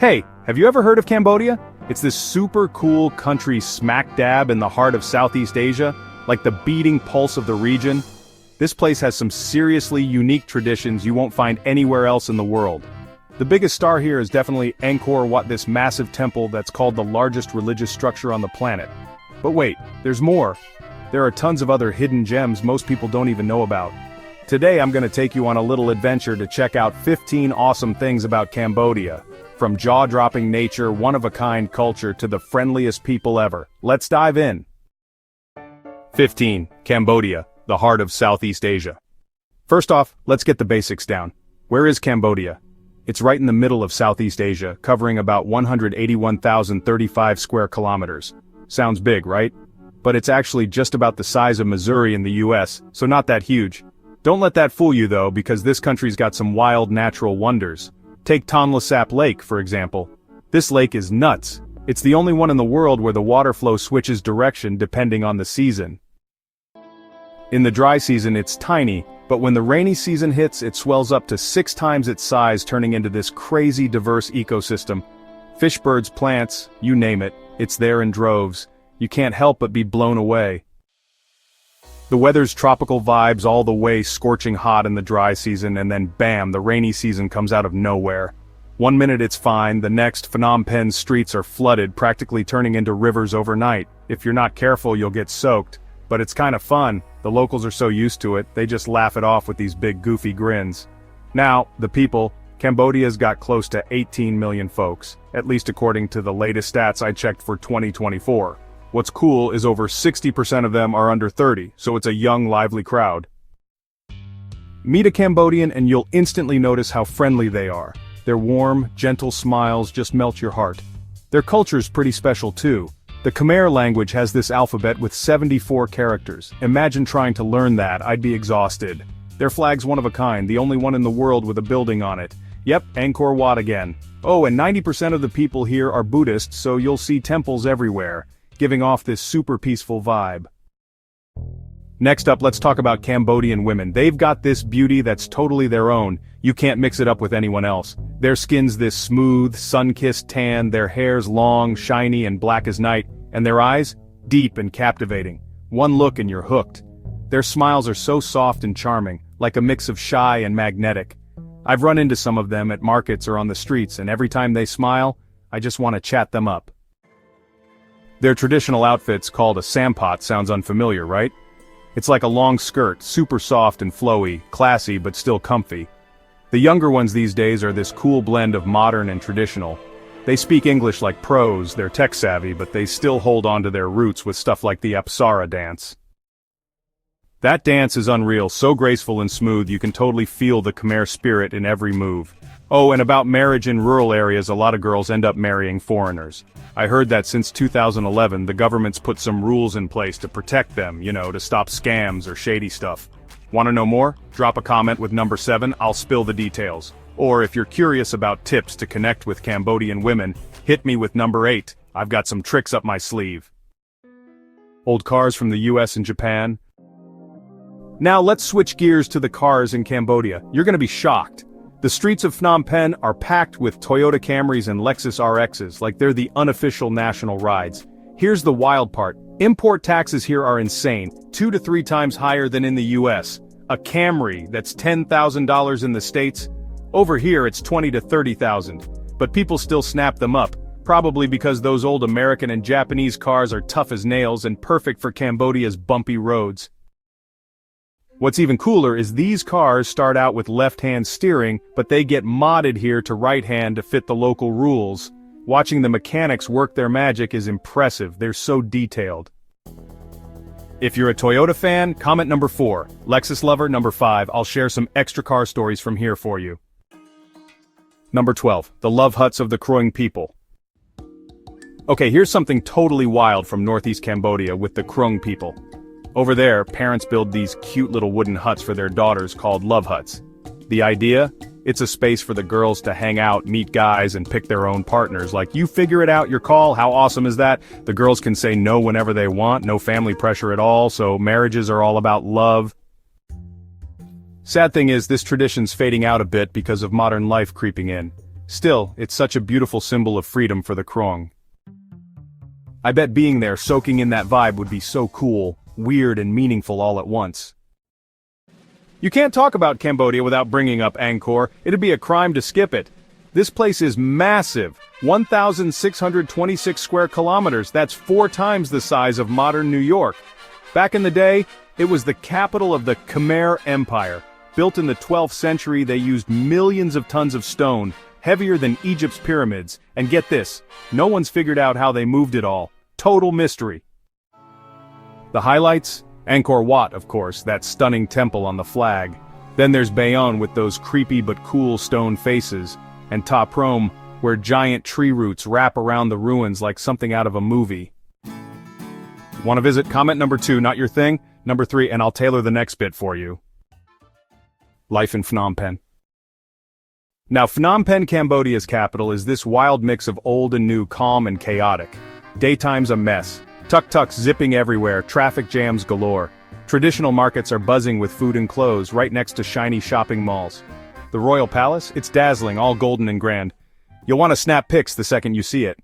Hey, have you ever heard of Cambodia? It's this super cool country smack dab in the heart of Southeast Asia, like the beating pulse of the region. This place has some seriously unique traditions you won't find anywhere else in the world. The biggest star here is definitely Angkor Wat, this massive temple that's called the largest religious structure on the planet. But wait, there's more. There are tons of other hidden gems most people don't even know about. Today I'm gonna take you on a little adventure to check out 15 awesome things about Cambodia. From jaw-dropping nature, one-of-a-kind culture to the friendliest people ever. Let's dive in. 15. Cambodia, the heart of Southeast Asia. First off, let's get the basics down. Where is Cambodia? It's right in the middle of Southeast Asia, covering about 181,035 square kilometers. Sounds big, right? But it's actually just about the size of Missouri in the US, so not that huge. Don't let that fool you though, because this country's got some wild natural wonders. Take Tonle Sap Lake, for example. This lake is nuts. It's the only one in the world where the water flow switches direction depending on the season. In the dry season it's tiny, but when the rainy season hits it swells up to 6 times its size, turning into this crazy diverse ecosystem. Fish, birds, plants, you name it, it's there in droves. You can't help but be blown away. The weather's tropical vibes all the way, scorching hot in the dry season, and then bam, the rainy season comes out of nowhere. One minute it's fine, the next Phnom Penh's streets are flooded, practically turning into rivers overnight. If you're not careful you'll get soaked, but it's kinda fun. The locals are so used to it, they just laugh it off with these big goofy grins. Now, the people, Cambodia's got close to 18 million folks, at least according to the latest stats I checked for 2024. What's cool is over 60% of them are under 30, so it's a young, lively crowd. Meet a Cambodian and you'll instantly notice how friendly they are. Their warm, gentle smiles just melt your heart. Their culture's pretty special too. The Khmer language has this alphabet with 74 characters. Imagine trying to learn that, I'd be exhausted. Their flag's one of a kind, the only one in the world with a building on it. Yep, Angkor Wat again. Oh, and 90% of the people here are Buddhists, so you'll see temples everywhere, giving off this super peaceful vibe. Next up, let's talk about Cambodian women. They've got this beauty that's totally their own. You can't mix it up with anyone else. Their skin's this smooth, sun-kissed tan, their hair's long, shiny, and black as night, and their eyes, deep and captivating. One look and you're hooked. Their smiles are so soft and charming, like a mix of shy and magnetic. I've run into some of them at markets or on the streets, and every time they smile, I just want to chat them up. Their traditional outfits, called a sampot, sounds unfamiliar, right? It's like a long skirt, super soft and flowy, classy but still comfy. The younger ones these days are this cool blend of modern and traditional. They speak English like pros, they're tech savvy, but they still hold on to their roots with stuff like the Apsara dance. That dance is unreal, so graceful and smooth you can totally feel the Khmer spirit in every move. Oh, and about marriage in rural areas, a lot of girls end up marrying foreigners. I heard that since 2011 the government's put some rules in place to protect them, to stop scams or shady stuff. Want to know more? Drop a comment with number 7, I'll spill the details. Or if you're curious about tips to connect with Cambodian women, hit me with number 8, I've got some tricks up my sleeve. Old cars from the US and Japan. Now let's switch gears to the cars in Cambodia. You're gonna be shocked. The streets of Phnom Penh are packed with Toyota Camrys and Lexus RXs, like they're the unofficial national rides. Here's the wild part. Import taxes here are insane, 2 to 3 times higher than in the US. A Camry that's $10,000 in the States, over here it's $20,000 to $30,000. But people still snap them up, probably because those old American and Japanese cars are tough as nails and perfect for Cambodia's bumpy roads. What's even cooler is these cars start out with left-hand steering, but they get modded here to right-hand to fit the local rules. Watching the mechanics work their magic is impressive, they're so detailed. If you're a Toyota fan, comment number 4. Lexus lover, number 5. I'll share some extra car stories from here for you. Number 12. The love huts of the Kroing people. Okay, here's something totally wild from northeast Cambodia with the Kroing people. Over there, parents build these cute little wooden huts for their daughters called love huts. The idea? It's a space for the girls to hang out, meet guys, and pick their own partners. Like, you figure it out, your call, how awesome is that? The girls can say no whenever they want, no family pressure at all, so marriages are all about love. Sad thing is, this tradition's fading out a bit because of modern life creeping in. Still, it's such a beautiful symbol of freedom for the Krong. I bet being there soaking in that vibe would be so cool, weird and meaningful all at once. You can't talk about Cambodia without bringing up Angkor. It'd be a crime to skip it. This place is massive, 1,626 square kilometers, that's 4 times the size of modern New York. Back in the day, it was the capital of the Khmer Empire. Built in the 12th century, they used millions of tons of stone, heavier than Egypt's pyramids, and get this, no one's figured out how they moved it all. Total mystery. The highlights? Angkor Wat, of course, that stunning temple on the flag. Then there's Bayonne with those creepy but cool stone faces, and Ta Prohm, where giant tree roots wrap around the ruins like something out of a movie. Want to visit? Comment number 2, not your thing? Number 3, and I'll tailor the next bit for you. Life in Phnom Penh. Now Phnom Penh, Cambodia's capital, is this wild mix of old and new, calm and chaotic. Daytime's a mess. Tuk-tuks zipping everywhere, traffic jams galore. Traditional markets are buzzing with food and clothes right next to shiny shopping malls. The Royal Palace? It's dazzling, all golden and grand. You'll want to snap pics the second you see it.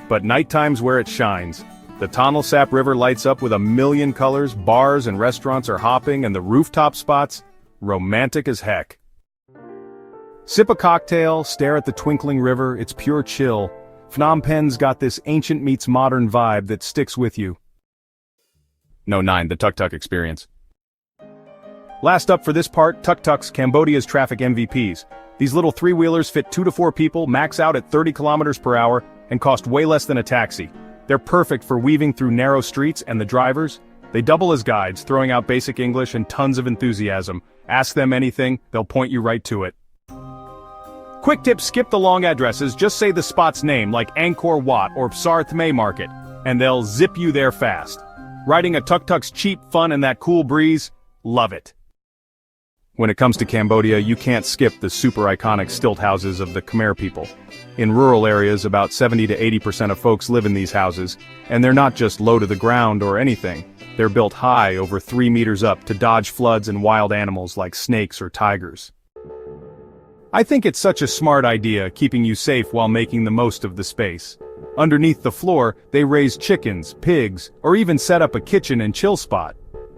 But nighttime's where it shines. The Tonle Sap River lights up with a million colors, bars and restaurants are hopping, and the rooftop spots? Romantic as heck. Sip a cocktail, stare at the twinkling river, it's pure chill. Phnom Penh's got this ancient meets modern vibe that sticks with you. No 9, the tuk-tuk experience. Last up for this part, tuk-tuks, Cambodia's traffic MVPs. These little three-wheelers fit 2 to 4 people, max out at 30 kilometers per hour, and cost way less than a taxi. They're perfect for weaving through narrow streets, and the drivers? They double as guides, throwing out basic English and tons of enthusiasm. Ask them anything, they'll point you right to it. Quick tip, skip the long addresses, just say the spot's name like Angkor Wat or Psar Thmei Market, and they'll zip you there fast. Riding a tuk-tuk's cheap, fun, and that cool breeze? Love it. When it comes to Cambodia, you can't skip the super iconic stilt houses of the Khmer people. In rural areas, about 70 to 80% of folks live in these houses, and they're not just low to the ground or anything. They're built high, over 3 meters up, to dodge floods and wild animals like snakes or tigers. I think it's such a smart idea, keeping you safe while making the most of the space. Underneath the floor, they raise chickens, pigs, or even set up a kitchen and chill spot.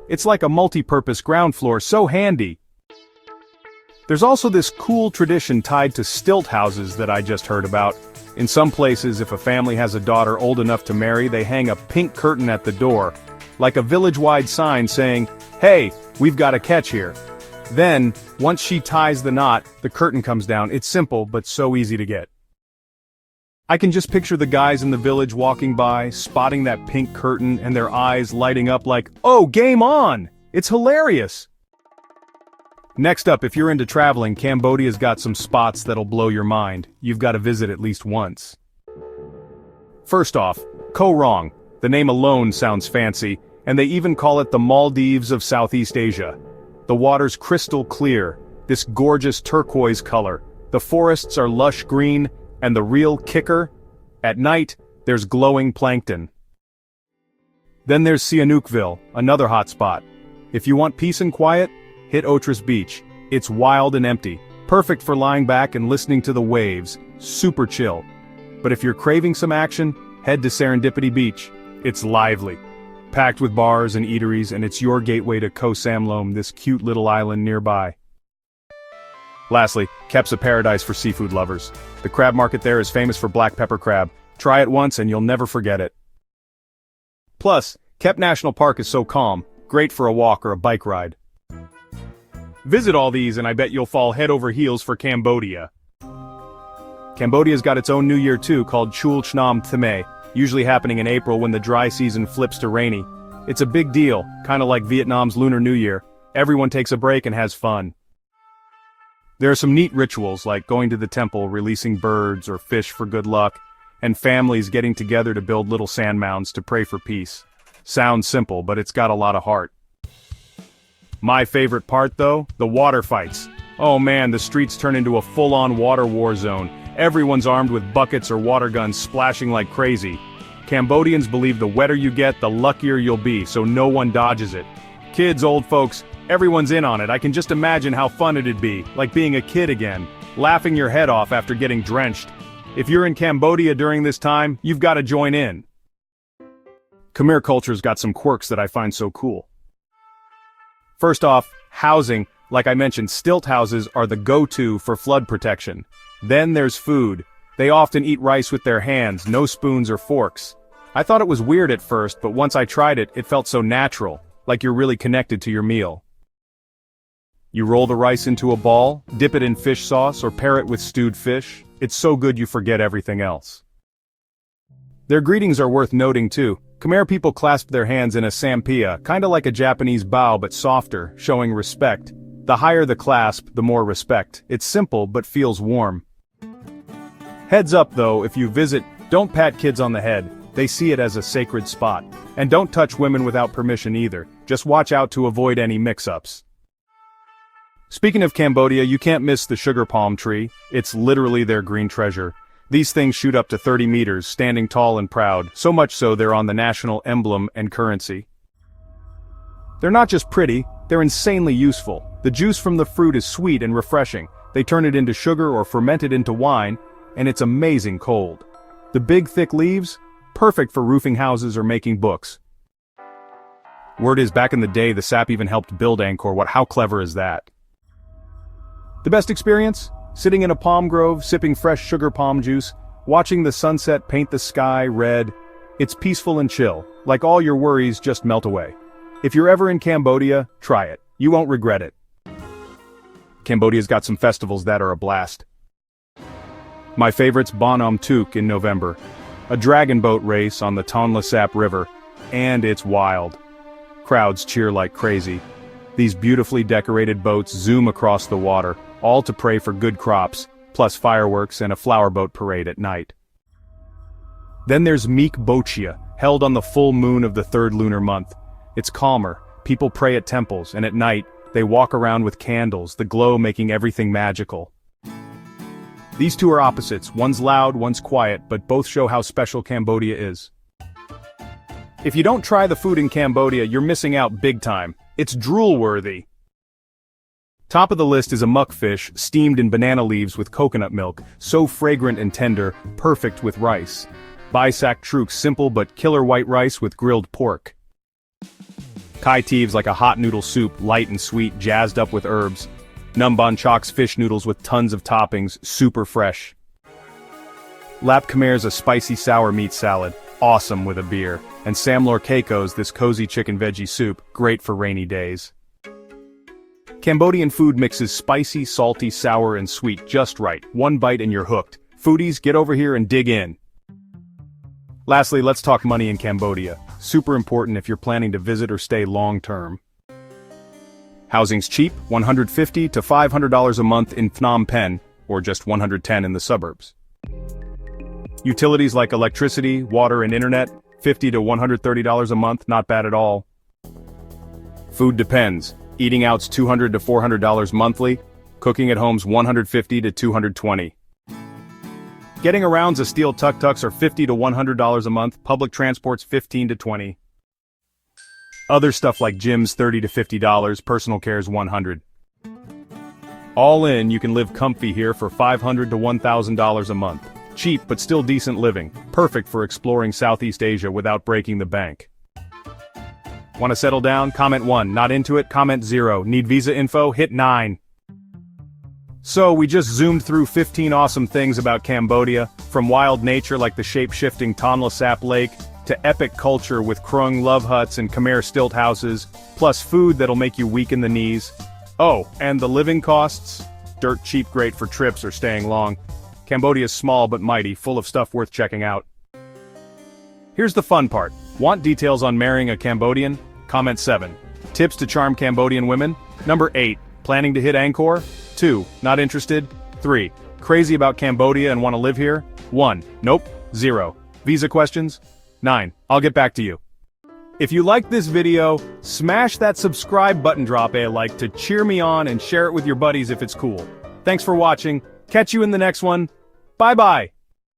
It's like a multi-purpose ground floor, so handy. There's also this cool tradition tied to stilt houses that I just heard about. In some places, if a family has a daughter old enough to marry, they hang a pink curtain at the door, like a village-wide sign saying, "Hey, we've got a catch here." Then, once she ties the knot, the curtain comes down. It's simple, but so easy to get. I can just picture the guys in the village walking by, spotting that pink curtain, and their eyes lighting up like, "Oh, game on!" It's hilarious! Next up, if you're into traveling, Cambodia's got some spots that'll blow your mind. You've got to visit at least once. First off, Koh Rong. The name alone sounds fancy, and they even call it the Maldives of Southeast Asia. The water's crystal clear, this gorgeous turquoise color. The forests are lush green, and the real kicker? At night, there's glowing plankton. Then there's Sihanoukville, another hot spot. If you want peace and quiet, hit Otras Beach. It's wild and empty, perfect for lying back and listening to the waves, super chill. But if you're craving some action, head to Serendipity Beach. It's lively, packed with bars and eateries, and it's your gateway to Koh Samloem, this cute little island nearby. Lastly, Kep's a paradise for seafood lovers. The crab market there is famous for black pepper crab. Try it once and you'll never forget it. Plus, Kep National Park is so calm, great for a walk or a bike ride. Visit all these and I bet you'll fall head over heels for Cambodia. Cambodia's got its own New Year too, called Chul Chnam Thmei, usually happening in April when the dry season flips to rainy. It's a big deal, kinda like Vietnam's Lunar New Year. Everyone takes a break and has fun. There are some neat rituals like going to the temple, releasing birds or fish for good luck, and families getting together to build little sand mounds to pray for peace. Sounds simple, but it's got a lot of heart. My favorite part though, the water fights. Oh man, the streets turn into a full-on water war zone. Everyone's armed with buckets or water guns splashing like crazy. Cambodians believe the wetter you get, the luckier you'll be, so no one dodges it. Kids, old folks, everyone's in on it. I can just imagine how fun it'd be, like being a kid again. laughing your head off after getting drenched. If you're in Cambodia during this time, you've got to join in. Khmer culture's got some quirks that I find so cool. First off, housing. Like I mentioned, stilt houses are the go-to for flood protection. Then there's food. They often eat rice with their hands, no spoons or forks. I thought it was weird at first, but once I tried it, it felt so natural, like you're really connected to your meal. You roll the rice into a ball, dip it in fish sauce, or pair it with stewed fish. It's so good you forget everything else. Their greetings are worth noting too. Khmer people clasp their hands in a sampia, kinda like a Japanese bow but softer, showing respect. The higher the clasp, the more respect. It's simple but feels warm. Heads up though, if you visit, don't pat kids on the head. They see it as a sacred spot. And don't touch women without permission either. Just watch out to avoid any mix-ups. Speaking of Cambodia, you can't miss the sugar palm tree. It's literally their green treasure. These things shoot up to 30 meters, standing tall and proud, so much so they're on the national emblem and currency. They're not just pretty, they're insanely useful. The juice from the fruit is sweet and refreshing. They turn it into sugar or ferment it into wine, and it's amazing cold. The big thick leaves? Perfect for roofing houses or making books. Word is back in the day the sap even helped build Angkor. How clever is that? The best experience? Sitting in a palm grove, sipping fresh sugar palm juice, watching the sunset paint the sky red. It's peaceful and chill, like all your worries just melt away. If you're ever in Cambodia, try it. You won't regret it. Cambodia's got some festivals that are a blast. My favorite's Bonhomme Tuk in November. A dragon boat race on the Tonle Sap River, and it's wild. Crowds cheer like crazy. These beautifully decorated boats zoom across the water, all to pray for good crops, plus fireworks and a flower boat parade at night. Then there's Meek Bochia, held on the full moon of the third lunar month. It's calmer, people pray at temples, and at night, they walk around with candles, the glow making everything magical. These two are opposites, one's loud, one's quiet, but both show how special Cambodia is. If you don't try the food in Cambodia, you're missing out big time. It's drool-worthy. Top of the list is a muckfish, steamed in banana leaves with coconut milk, so fragrant and tender, perfect with rice. Baisak Truk, simple but killer white rice with grilled pork. Kai Teeves like a hot noodle soup, light and sweet, jazzed up with herbs. Numban Chok's fish noodles with tons of toppings, super fresh. Lap Khmer's a spicy sour meat salad, awesome with a beer. And Samlor Keiko's this cozy chicken veggie soup, great for rainy days. Cambodian food mixes spicy, salty, sour, and sweet just right. One bite and you're hooked. Foodies, get over here and dig in. Lastly, let's talk money in Cambodia. Super important if you're planning to visit or stay long-term. Housing's cheap, $150 to $500 a month in Phnom Penh, or just $110 in the suburbs. Utilities like electricity, water, and internet, $50 to $130 a month, not bad at all. Food depends. Eating out's $200 to $400 monthly, cooking at home's $150 to $220. Getting around's a steel tuk-tuks are $50 to $100 a month, public transport's $15 to $20. Other stuff like gyms $30 to $50, personal care's $100. All in, you can live comfy here for $500 to $1,000 a month. Cheap but still decent living, perfect for exploring Southeast Asia without breaking the bank. Want to settle down? Comment 1. Not into it? Comment 0. Need visa info? Hit 9. So, we just zoomed through 15 awesome things about Cambodia, from wild nature like the shape-shifting Tonle Sap Lake, to epic culture with Krung love huts and Khmer stilt houses, plus food that'll make you weak in the knees. Oh, and the living costs? Dirt cheap, great for trips or staying long. Cambodia's small but mighty, full of stuff worth checking out. Here's the fun part. Want details on marrying a Cambodian? Comment 7. Tips to charm Cambodian women? Number 8. Planning to hit Angkor? 2. Not interested? 3. Crazy about Cambodia and want to live here? 1. Nope. 0. Visa questions? 9. I'll get back to you. If you liked this video, smash that subscribe button, drop a like to cheer me on, and share it with your buddies if it's cool. Thanks for watching. Catch you in the next one. Bye-bye.